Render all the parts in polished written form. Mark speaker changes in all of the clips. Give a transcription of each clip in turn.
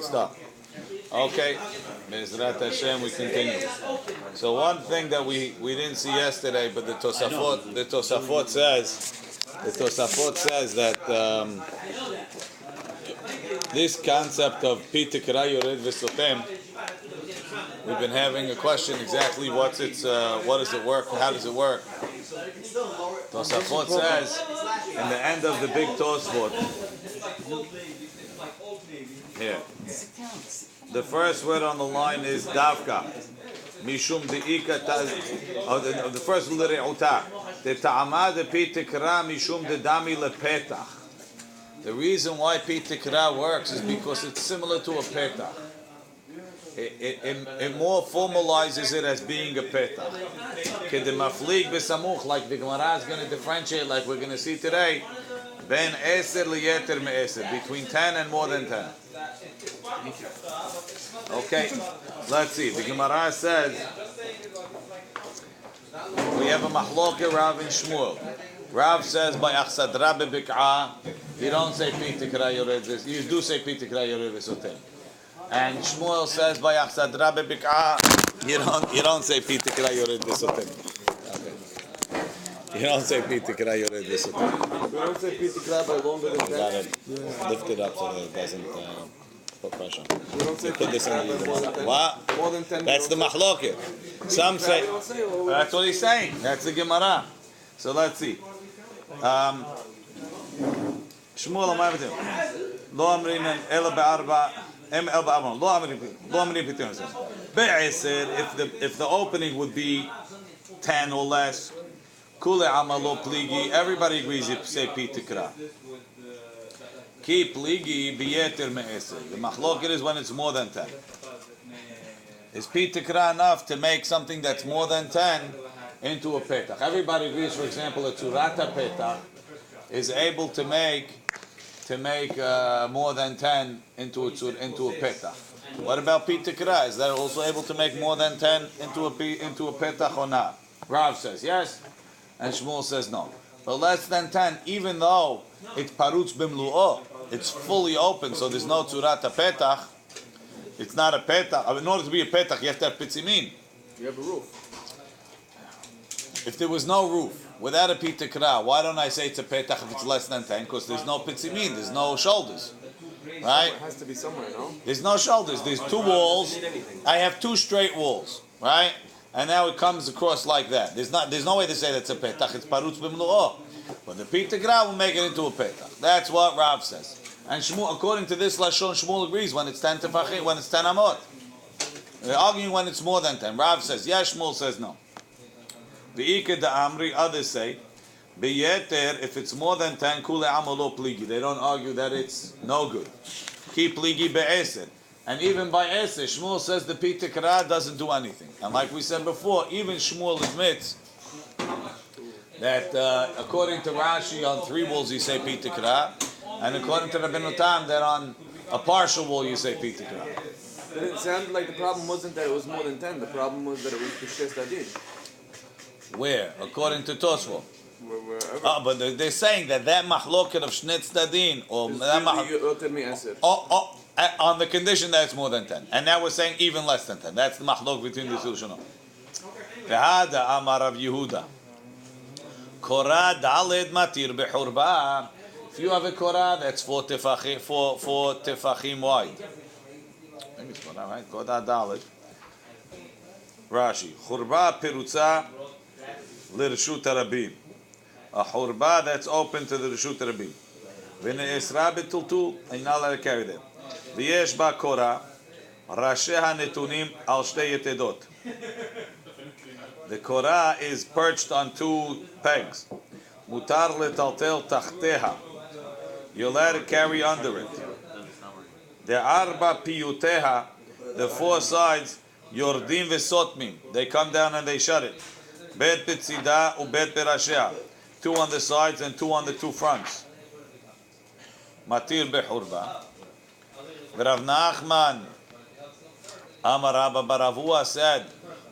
Speaker 1: stop. Okay, Bezrat Hashem, we continue. So one thing that we didn't see yesterday, but the Tosafot says that this concept of Pitikra Yored V'Sotem, we've been having a question exactly what does it work, how does it work? Tosafot says in the end of the big Tosfot here. The first word on the line is davka. Mishum de'ika the first l're'uta. The ta'ama de pitikra mishum de dami lepetach. The reason why pitikra works is because it's similar to a petach. It more formalizes it as being a petach. Kedemaflig besamuch, like the Gemara is going to differentiate, like we're going to see today, ben eser liyeter me'eser, between 10 and more than 10. Okay, let's see. The Gemara says we have a mahloket Rav and Shmuel. Rav says by achsadra bebik'ah, you don't say pitikra yored, you do say pitikra yored v'sotem. And Shmuel says by achsadra bebik'ah, you don't say pitikra yored v'sotem. You don't say pitikra yored v'sotem.
Speaker 2: You don't say pitikra by longer than 10.
Speaker 1: Got it. Lift it up so that it doesn't put pressure.
Speaker 2: You don't say
Speaker 1: put this in the
Speaker 2: what? More than 10.
Speaker 1: That's the mahloket. Some say that's what he's saying. That's the Gemara. So let's see. Shmuel Amavitim. Lo amrin ela be'arba em el be'arba. Lo amrin pitim. Be'eser, if the opening would be 10 or less, kule amalo pligi. Everybody agrees you say pitikra. Ki pligi biyeter me'eser. The mahloket is when it's more than 10. Is pitikra enough to make something that's more than 10 into a petach? Everybody agrees, for example, a tzurata petach is able to make more than 10 into a petach. What about pitikra? Is that also able to make more than 10 into a petach or not? Rav says yes, and Shmuel says no. But less than 10, even though it's parutz bimlu'o, it's fully open, so there's no tzurata petach. It's not a petach. In order to be a petach, you have to have pitzimin.
Speaker 2: You have a roof.
Speaker 1: If there was no roof, without a pitikra, why don't I say it's a petach if it's less than 10? Because there's no pitzimin, there's no shoulders. Right?
Speaker 2: It has to be somewhere, no?
Speaker 1: There's no shoulders, there's two walls. I have two straight walls, right? And now it comes across like that. There's no way to say that's a petach, it's parutz b'mlu'o. But the pitikra will make it into a petach. That's what Rav says. And Shmuel, according to this Lashon, Shmuel agrees when it's 10 tefachim, when it's 10 amot. They're arguing when it's more than 10. Rav says yes, Shmuel says no. V'iked Amri, others say, B'yeter, if it's more than 10, kule amalo pligi. They don't argue that it's no good. Ki pligi be'eser. And even by eser, Shmuel says the pitikra doesn't do anything. And like we said before, even Shmuel admits that according to Rashi, on 3 walls you say pitikra, and according to Rabbi Tam, that on a partial wall you say pitikra.
Speaker 2: But it sounded like the problem wasn't that it was more than 10, the problem was that it was Pishtes Dadin.
Speaker 1: Where? According to Tosfot. But they're saying that mahloket of Shnetz Dadin, or on the condition that it's more than 10. And now we're saying even less than 10. That's the mahlok between the two Shonot. V'hada amar Rav Yehuda. Korah daled matir bechurba. If you have a korah that's 4 tefachim wide. Maybe it's korah, right? Korah daled. Rashi. Churba perutza l'reshut harabim. A churba that's open to the reshut harabim. V'ne'esra betultul. And you're not allowed to carry them. V'yesh ba korah. Rasheha netunim al shtei yetedot. The korah is perched on 2 pegs. Mutar letaltel tachteha. You're allowed to carry under it. The arba piyuteha, the 4 sides, yordim v'sotmim. They come down and they shut it. Bet betzida u bet berashea. 2 on the sides and 2 on the 2 fronts. Matir bechurba. Rav Nachman Amar Rabba Baravua said,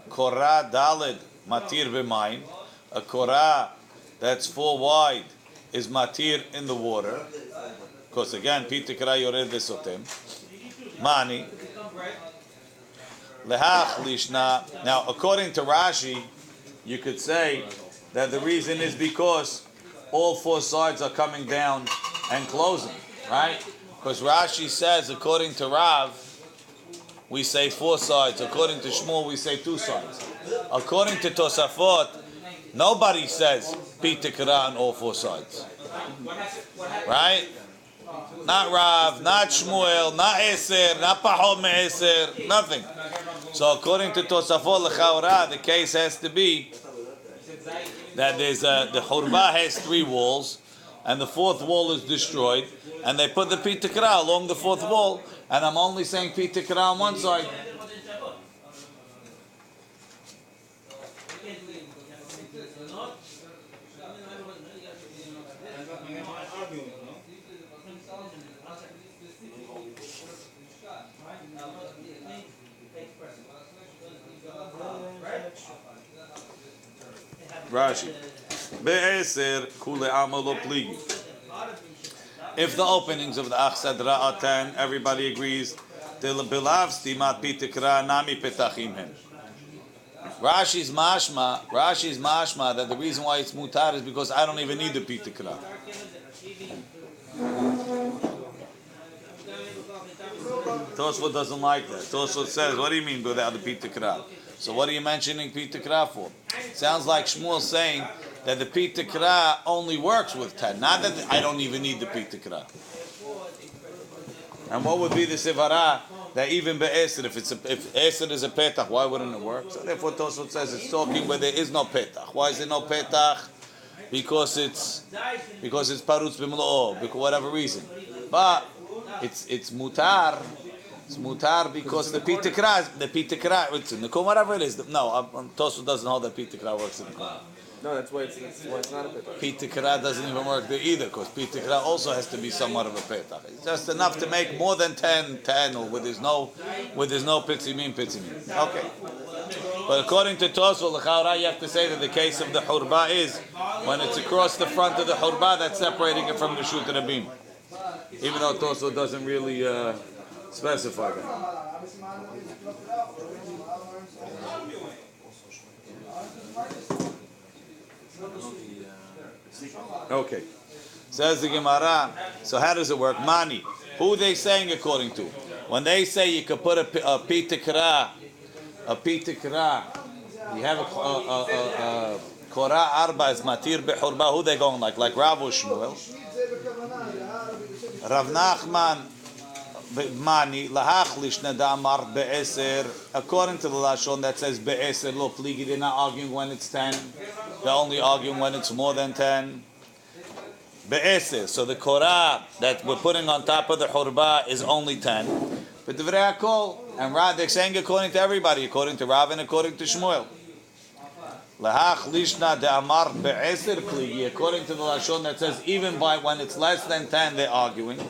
Speaker 1: Korah Daled Matir b'mayim. A korah that's 4 wide is matir in the water. Because again, pitikra yored v'sotem. Mani. Lehach lishna. Now, according to Rashi, you could say that the reason is because all four sides are coming down and closing, right? Because Rashi says, according to Rav, we say four sides. According to Shmuel, we say two sides. According to Tosafot, nobody says Pitikra on all four sides. Right? Not Rav, not Shmuel, not Eser, not Pahom Eser, nothing. So according to Tosafot L'chaora, the case has to be that there's the Hurba has three walls, and the fourth wall is destroyed, and they put the Pitikra along the fourth wall, and I'm only saying Pitikra on one side. Rashi. Be'eser kule amalo pligi. If the openings of the Achsadra are 10, everybody agrees. Rashi's mashma that the reason why it's mutar is because I don't even need the pitikra. Tosfot doesn't like that. Tosfot says, what do you mean without the pitikra? So what are you mentioning pitikra for? Sounds like Shmuel saying that the pitikra only works with 10, not that I don't even need the pitikra. And what would be the sivara that even be'eser, if eser is a petach, why wouldn't it work? So therefore Tosfot says it's talking where there is no petach. Why is there no petach? Because it's parutz b'mlo'o, because whatever reason. But it's mutar. It's mutar because the pitikra, it's in the kum, whatever it is. Tosfot doesn't hold that pitikra works in the kum.
Speaker 2: No, that's why it's not a petach.
Speaker 1: Pitikra doesn't even work there either, because pitikra also has to be somewhat of a petach. It's just enough to make more than 10, or where there's no pitzimin. Okay. But according to Tosfot l'chaora, you have to say that the case of the hurba is when it's across the front of the hurba that's separating it from the shut rabim. Even though Tosfot doesn't really specify that. Okay. Says the Gemara. So how does it work? Mani. Who are they saying according to? When they say you could put a pitikra, you have a kora arba is matir bechurba. Who they going like? Like Rav or Shmuel? Rav Nachman Mani lahach lishna damar be'eser. According to the Lashon that says be'eser lo pligi, they're not arguing when it's 10. They're only arguing when it's more than 10. Be'eser. So the korah that we're putting on top of the hurba is only 10. But the Divrei HaKol and Rav, they're saying according to everybody, according to Rav and according to Shmuel. Lahach lishna damar be'eser pligi. According to the Lashon that says even by when it's less than 10, they're arguing.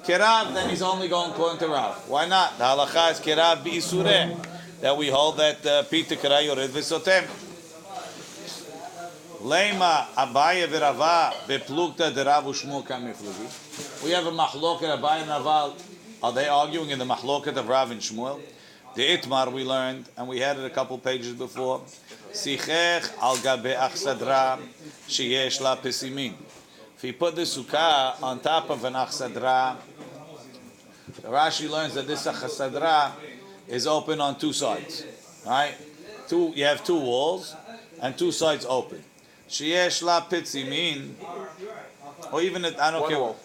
Speaker 1: Kirav, then he's only going according to Rav. Why not? The halacha is kirav bi'isureh, that we hold that pitikra yored v'sotem. Leima Abaye v'Rava beplukta derav u'shmuel kamiflugi. We have a mahloket Abaye and Rava. Are they arguing in the mahloket of Rav and Shmuel? The Itmar we learned, and we had it a couple pages before. Sichech al gabe achsadra sheyesh la pesimin. If you put the sukkah on top of an achsadra, the Rashi learns that this achsadra is open on two sides. Right? You have two walls and two sides open. Sheyesh la pitzimin, or even I don't care.
Speaker 2: Wall.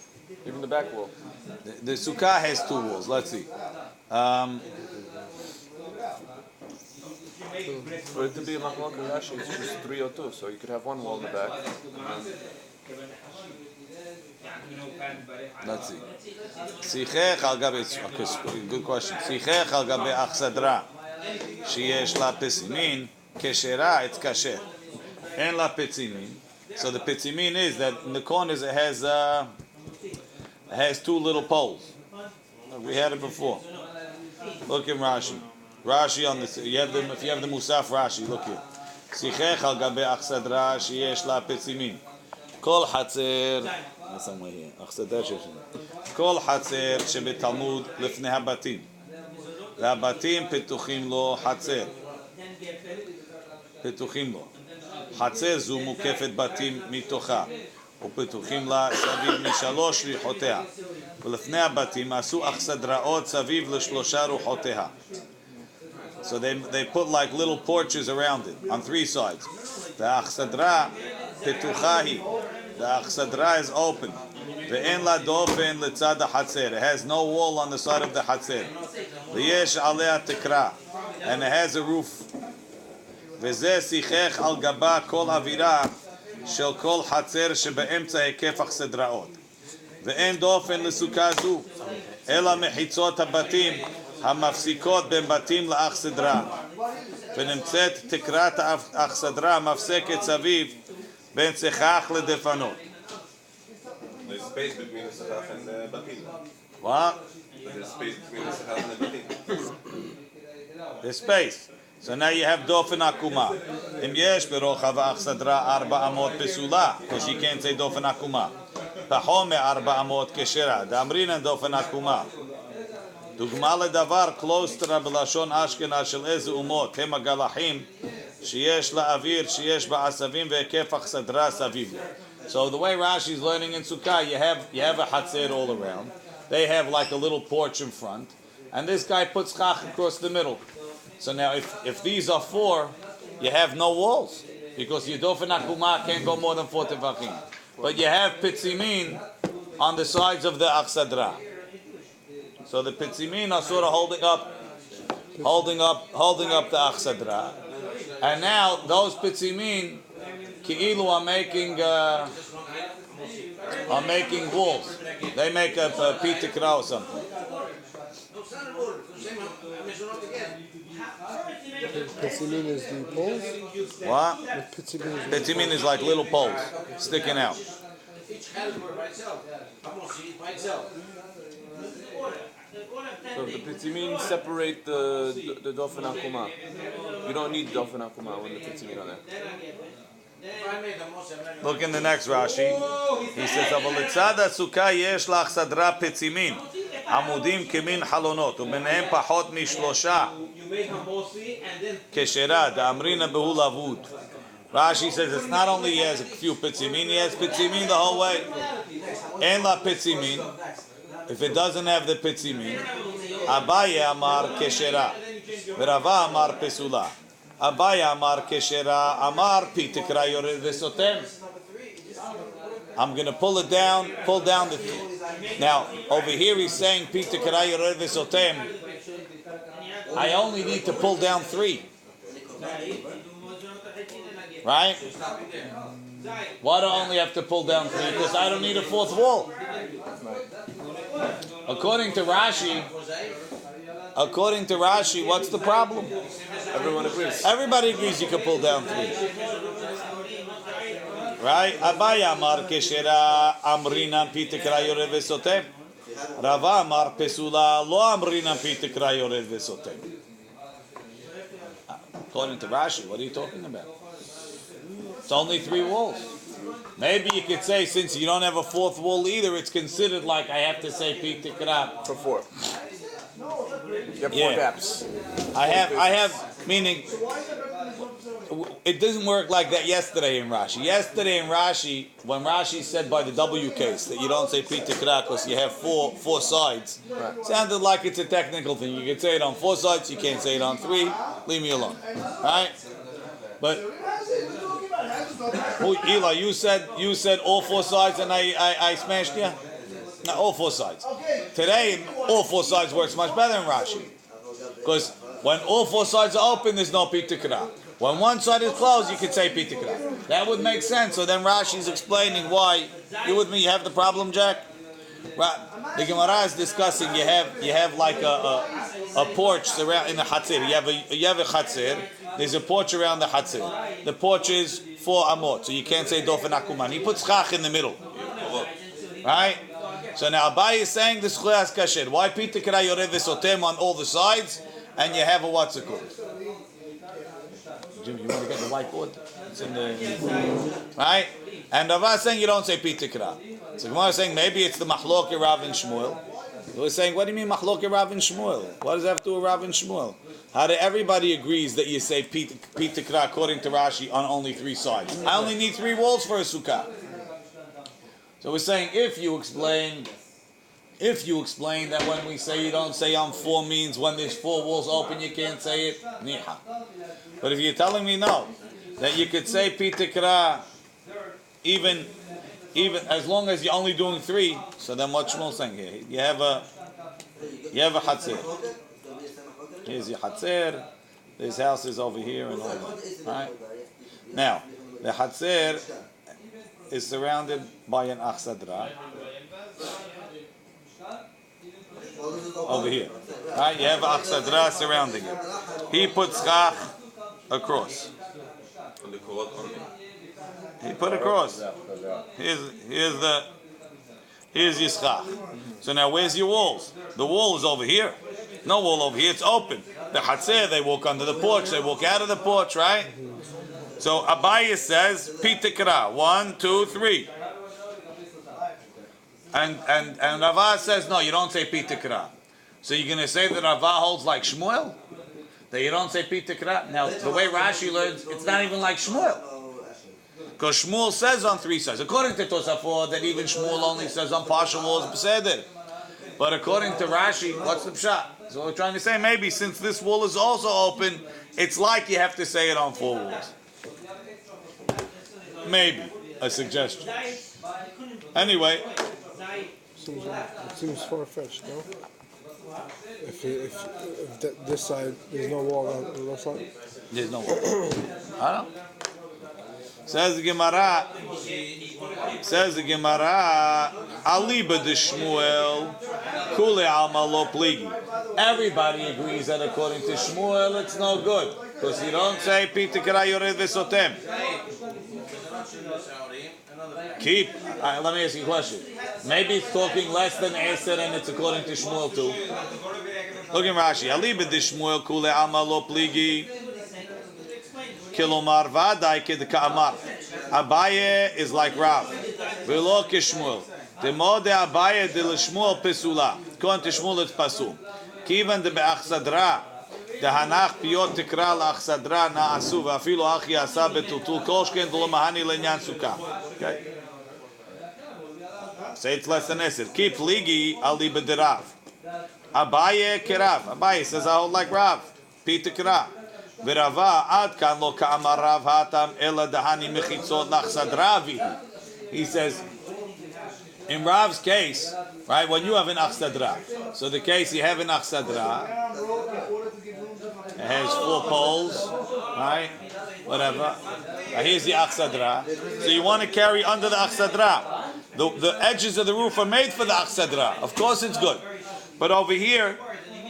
Speaker 2: Even the back wall.
Speaker 1: The sukkah has two walls. Let's see.
Speaker 2: For it to be a machlok Rashi, it's just 3 or 2, so you could have one wall in the back.
Speaker 1: Let's see. Sichech al gabe. Good question. Sichech al gabe achsadra sheyesh la pesimin keshera, it's kasher. En la pitzimin. So the pitzimin is that in the corners it has two little poles. We had it before. Look in Rashi. Rashi on this. If you have the Musaf Rashi, look here. Sichech al gabe achsadra sheyesh la pitzimin. Kol hatzer somewhere here. אכסדר שיש לנו. כל חצר שבתלמוד לפני הבתים. והבתים פתוחים לו חצר. פתוחים לו. חצר זו מוקפת בתים מתוכה. ופתוחים לה סביב משלוש ריחותיה. ולפני הבתים עשו אכסדראות סביב לשלושה רוחותיה. So they put like little porches around it on three sides. The achsadra petuchahi. The achsadra is open. Ve'en la dofen letzad ha'chatzer. It has no wall on the side of the hatzer. Ve'yesh alea tekra. And it has a roof. Ve'zeh sichech al gaba kol avira shel kol hatzer shebe'emtza hekef achsadraot. Ve'en dofen lesukah zu. Ela mechitzot habatim. המפסיקות בין בתים לאכסדרה ונמצאת תקרת האכסדרה המפסקת סביב בין צחח לדפנות.
Speaker 3: There's space between the Sahaf and the Batim.
Speaker 1: What?
Speaker 3: There's space between the Sahaf and the Batim.
Speaker 1: There's space. So now you have דופן עקומה. אם יש ברוחב האכסדרה 400 פסולה, because you can't say דופן עקומה. פחות מ-400 כשרה. דאמרינן דופן עקומה. דוגמה לדבר קלוסטרה בלשון אשכנז של איזה אומות הם הגלחים שיש לאוויר שיש בעשבים והיקף אכסדרה סביב. So the way Rashi is learning in Sukkah, you have a hatzer all around. They have like a little porch in front, and this guy puts chach across the middle. So now if these are four, you have no walls because your dofen akuma can't go more than 4 tefachim. But you have pitzimin on the sides of the akhsadra. So the pitzimin are sort of holding up the akhsadra, and now those pitzimin ki'ilu are making walls. They make a pitikra or something.
Speaker 4: Pitzimin is the poles?
Speaker 1: What?
Speaker 4: Pitzimin
Speaker 1: Pitzimin is like little poles sticking out.
Speaker 2: So the pitzimin separate the dofen akuma. You don't need dofen akuma when the pitzimin are there.
Speaker 1: Look in the next Rashi. He says, "אבל לצד הסוכה יש לאכסדרה פצימין, עמודים כמין חלונות, וביניהם פחות משלושה כשרה, דאמרינא בהו לבוד." Rashi says it's not only he has a few pitzimin, he has pitzimin the whole way. En la pitzimin. If it doesn't have the pitzimin, Abaye amar keshera, Rava amar pesula. Abaye amar keshera, amar pitikra yored v'sotem. I'm going to pull down the. Now over here he's saying pitikra yored v'sotem. I only need to pull down 3. Right? Why do I only have to pull down 3? Because I don't need a 4th wall. According to Rashi, what's the problem?
Speaker 2: Everyone agrees.
Speaker 1: Everybody agrees you can pull down 3. Right? Abaya amar keshera amrinan pitikra yored v'sotem. Rava amar pesula lo amrinan pitikra yored v'sotem. According to Rashi, what are you talking about? It's only 3 walls. Maybe you could say since you don't have a 4th wall either, it's considered like I have to say pitikra
Speaker 2: For 4. You have 4 gaps.
Speaker 1: I have, meaning, it doesn't work like that yesterday in Rashi. Yesterday in Rashi, when Rashi said by the W case that you don't say pitikra because you have four sides, sounded like it's a technical thing. You can say it on 4 sides, you can't say it on 3, leave me alone. Right? But Eli, you said all 4 sides and I smashed you? No, all 4 sides. Today, all 4 sides works much better in Rashi. Because when all 4 sides are open, there's no pitikra. When one side is closed, you can say pitikra. That would make sense. So then Rashi's explaining why. You with me? You have the problem, Jack? The Gemara is discussing. You have like a porch around in the hatzer. You have a hatzer. There's a porch around the hatzer. The porch is 4 amot, so you can't say dofen akuman. He puts chach in the middle, right? So now Abai is saying this chuyas kasher. Why pitikra yored v'sotem on all the sides, and you have a what's it called? Jim, you want to get the whiteboard? It's in the right. And Rava is saying you don't say pitikra. So Gemara is saying maybe it's the Mahloke Rav and Shmuel. We're saying, what do you mean Mahloke Rav and Shmuel? What does that have to do with Rav and Shmuel? How do everybody agrees that you say Pit Tikra according to Rashi on only 3 sides? I only need 3 walls for a sukkah. So we're saying if you explain that when we say you don't say on 4 means when there's 4 walls open you can't say it, niha. But if you're telling me no, that you could say Pit Tikra even as long as you're only doing 3, so then what Shmuel's saying here? You have a Hatzer. Here's your Hatzer. There's houses over here and all that. Right? Now, the Hatzer is surrounded by an Achsadra. Over here. Right? You have an Achsadra surrounding it. He puts Chach across.
Speaker 3: On the Korot only.
Speaker 1: He put across. Here's your schach. So now where's your walls? The wall is over here. No wall over here. It's open. The Hatzer, they walk under the porch. They walk out of the porch, right? So Abaye says Pit Tikra. 1, 2, 3. And Rava says no. You don't say Pit Tikra. So you're going to say that Rava holds like Shmuel? That you don't say Pit Tikra? Now the way Rashi learns, it's not even like Shmuel. Because Shmuel says on 3 sides. According to Tosafot, that even Shmuel only says on partial walls beseder. But according to Rashi, what's the pshat? So we're trying to say maybe since this wall is also open, it's like you have to say it on 4 walls. Maybe a suggestion. Anyway,
Speaker 4: It seems far-fetched, no? If this side, there's no wall on the left side?
Speaker 1: there's no wall. I don't know. Says the Gemara, Aliba de Shmuel, Kule Alma Lo Pligi. Everybody agrees that according to Shmuel it's no good. Because you don't say Pit Tikra Yored Vesotem. Keep. Let me ask you a question. Maybe it's talking less than Eser and it's according to Shmuel too. Look at Rashi. Aliba de Shmuel, Kule Alma Lo Pligi. Kilomar Vadai Kedkamar. Abaye is like Rav. Velo Kishmuel. The mode Abaye de Shmuel Pesula. According to Shmuel it's Pasul. Kivan de Be'achsadra. The Hanach Piyot Tikra L'achsadra Na'asu V'afilo Achi Asa Betutul Koshken V'lo Mahani Lenyan Sukkah. Okay. Say it's less than Eser. Keep Ligi Ali B'derav. Abaye Kerav. Abaye says I hold like Rav. Pit Tikra. V'rava ad kan lo ka'amar Rav hatam ela dahani mechitzot nachsadravi. He says, in Rav's case, right, when you have an achsadra, so the case you have an achsadra, it has 4 poles, right, whatever. Here's the achsadra. So you want to carry under the achsadra. The edges of the roof are made for the achsadra. Of course it's good. But over here,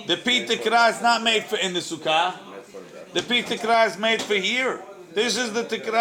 Speaker 1: the Pit Tikra is not made for in the sukkah. The Pit Tikra is made for here. This is the Tikra.